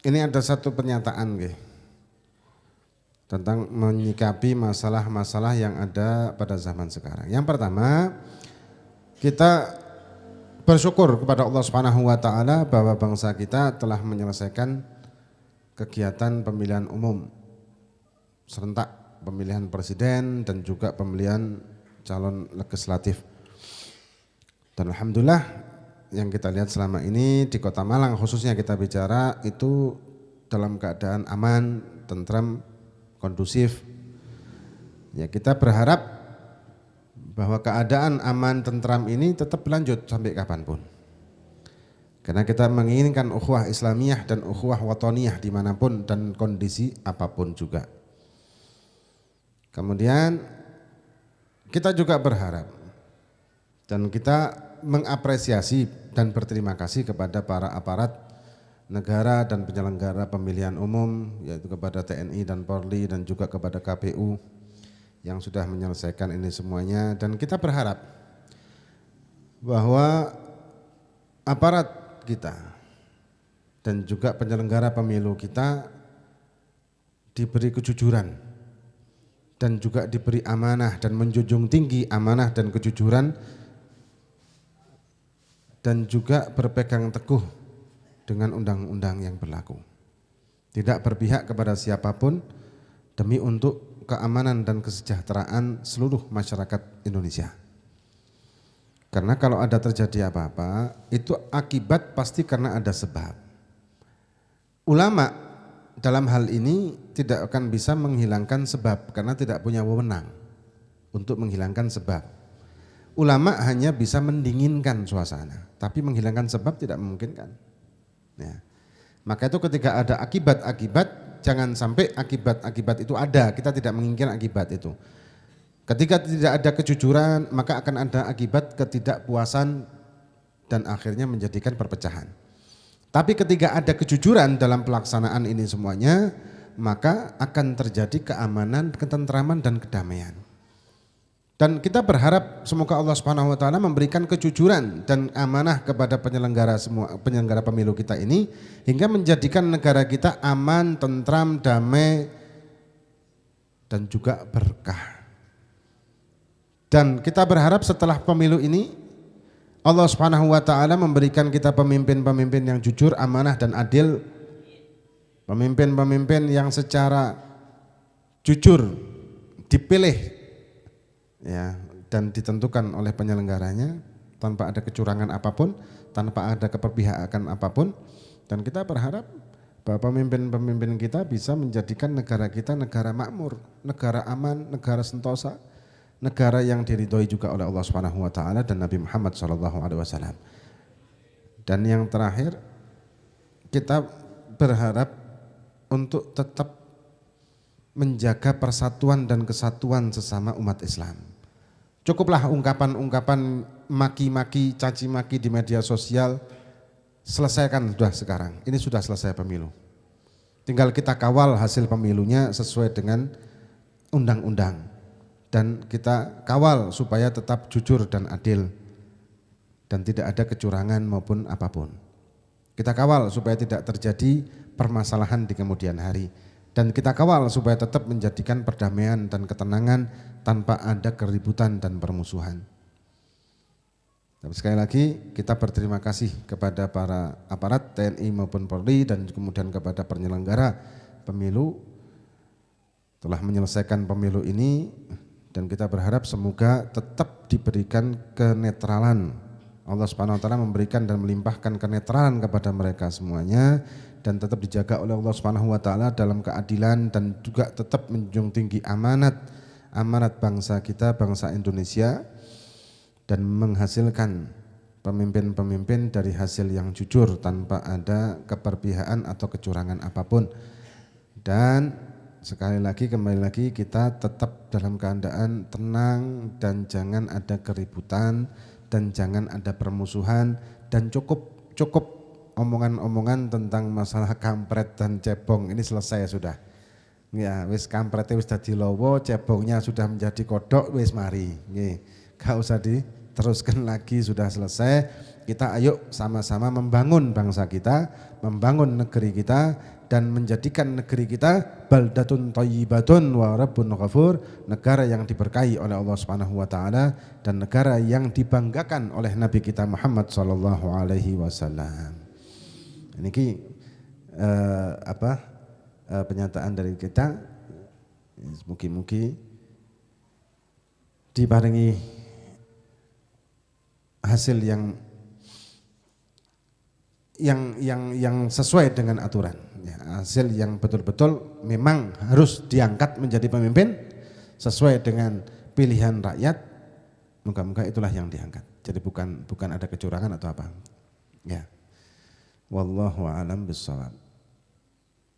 ini ada satu pernyataan nggih, tentang menyikapi masalah-masalah yang ada pada zaman sekarang. Yang pertama, kita bersyukur kepada Allah Subhanahu wa taala bahwa bangsa kita telah menyelesaikan kegiatan pemilihan umum serentak, pemilihan presiden dan juga pemilihan calon legislatif. Dan alhamdulillah yang kita lihat selama ini di Kota Malang khususnya kita bicara itu dalam keadaan aman, tentram, kondusif. Ya, kita berharap bahwa keadaan aman tentram ini tetap berlanjut sampai kapanpun. Karena kita menginginkan ukhuwah Islamiyah dan ukhuwah watoniyah dimanapun dan kondisi apapun juga. Kemudian kita juga berharap dan kita mengapresiasi dan berterima kasih kepada para aparat negara dan penyelenggara pemilihan umum, yaitu kepada TNI dan Polri dan juga kepada KPU yang sudah menyelesaikan ini semuanya. Dan kita berharap bahwa aparat kita dan juga penyelenggara pemilu kita diberi kejujuran dan juga diberi amanah dan menjunjung tinggi amanah dan kejujuran dan juga berpegang teguh dengan undang-undang yang berlaku. Tidak berpihak kepada siapapun demi untuk keamanan dan kesejahteraan seluruh masyarakat Indonesia. Karena kalau ada terjadi apa-apa, itu akibat pasti karena ada sebab. Ulama dalam hal ini tidak akan bisa menghilangkan sebab karena tidak punya wewenang untuk menghilangkan sebab. Ulama hanya bisa mendinginkan suasana, tapi menghilangkan sebab tidak memungkinkan. Ya. Maka itu ketika ada akibat-akibat, jangan sampai akibat-akibat itu ada, kita tidak menginginkan akibat itu. Ketika tidak ada kejujuran, maka akan ada akibat ketidakpuasan dan akhirnya menjadikan perpecahan. Tapi ketika ada kejujuran dalam pelaksanaan ini semuanya, maka akan terjadi keamanan, ketentraman dan kedamaian. Dan kita berharap semoga Allah Subhanahu wa taala memberikan kejujuran dan amanah kepada penyelenggara pemilu kita ini hingga menjadikan negara kita aman, tentram, damai dan juga berkah. Dan kita berharap setelah pemilu ini Allah Subhanahu wa taala memberikan kita pemimpin-pemimpin yang jujur, amanah dan adil. Pemimpin-pemimpin yang secara jujur dipilih ya, dan ditentukan oleh penyelenggaranya tanpa ada kecurangan apapun, tanpa ada keperpihakan apapun. Dan kita berharap bahwa pemimpin-pemimpin kita bisa menjadikan negara kita negara makmur, negara aman, negara sentosa, negara yang diridhoi juga oleh Allah Subhanahu wa taala dan Nabi Muhammad SAW. Dan yang terakhir, kita berharap untuk tetap menjaga persatuan dan kesatuan sesama umat Islam. Cukuplah ungkapan-ungkapan maki-maki, caci maki di media sosial, selesaikan sudah sekarang. Ini sudah selesai pemilu. Tinggal kita kawal hasil pemilunya sesuai dengan undang-undang. Dan kita kawal supaya tetap jujur dan adil dan tidak ada kecurangan maupun apapun. Kita kawal supaya tidak terjadi permasalahan di kemudian hari. Dan kita kawal supaya tetap menjadikan perdamaian dan ketenangan tanpa ada keributan dan permusuhan. Dan sekali lagi kita berterima kasih kepada para aparat TNI maupun Polri dan kemudian kepada penyelenggara pemilu telah menyelesaikan pemilu ini, dan kita berharap semoga tetap diberikan kenetralan. Allah Subhanahu wa taala memberikan dan melimpahkan kenetralan kepada mereka semuanya dan tetap dijaga oleh Allah Subhanahu wa taala dalam keadilan dan juga tetap menjunjung tinggi amanat bangsa kita, bangsa Indonesia, dan menghasilkan pemimpin-pemimpin dari hasil yang jujur tanpa ada keperpihakan atau kecurangan apapun. Dan sekali lagi kembali lagi kita tetap dalam keadaan tenang dan jangan ada keributan dan jangan ada permusuhan, dan cukup omongan-omongan tentang masalah kampret dan cebong ini selesai sudah. Ya, wis kampretnya wis dadi lowo, cebongnya sudah menjadi kodok, wis mari. Nggih, gak usah diteruskan lagi, sudah selesai. kita ayo sama-sama membangun bangsa kita, membangun negeri kita, dan menjadikan negeri kita baldatun thayyibatun wa rabbun ghafur, negara yang diberkahi oleh Allah Subhanahu wa taala dan negara yang dibanggakan oleh Nabi kita Muhammad sallallahu alaihi wasallam. Niki pernyataan dari kita, mugi-mugi diparingi hasil yang sesuai dengan aturan, ya, hasil yang betul-betul memang harus diangkat menjadi pemimpin sesuai dengan pilihan rakyat. Moga-moga itulah yang diangkat. Jadi bukan ada kecurangan atau apa. Ya. Wallahu a'lam bishawab.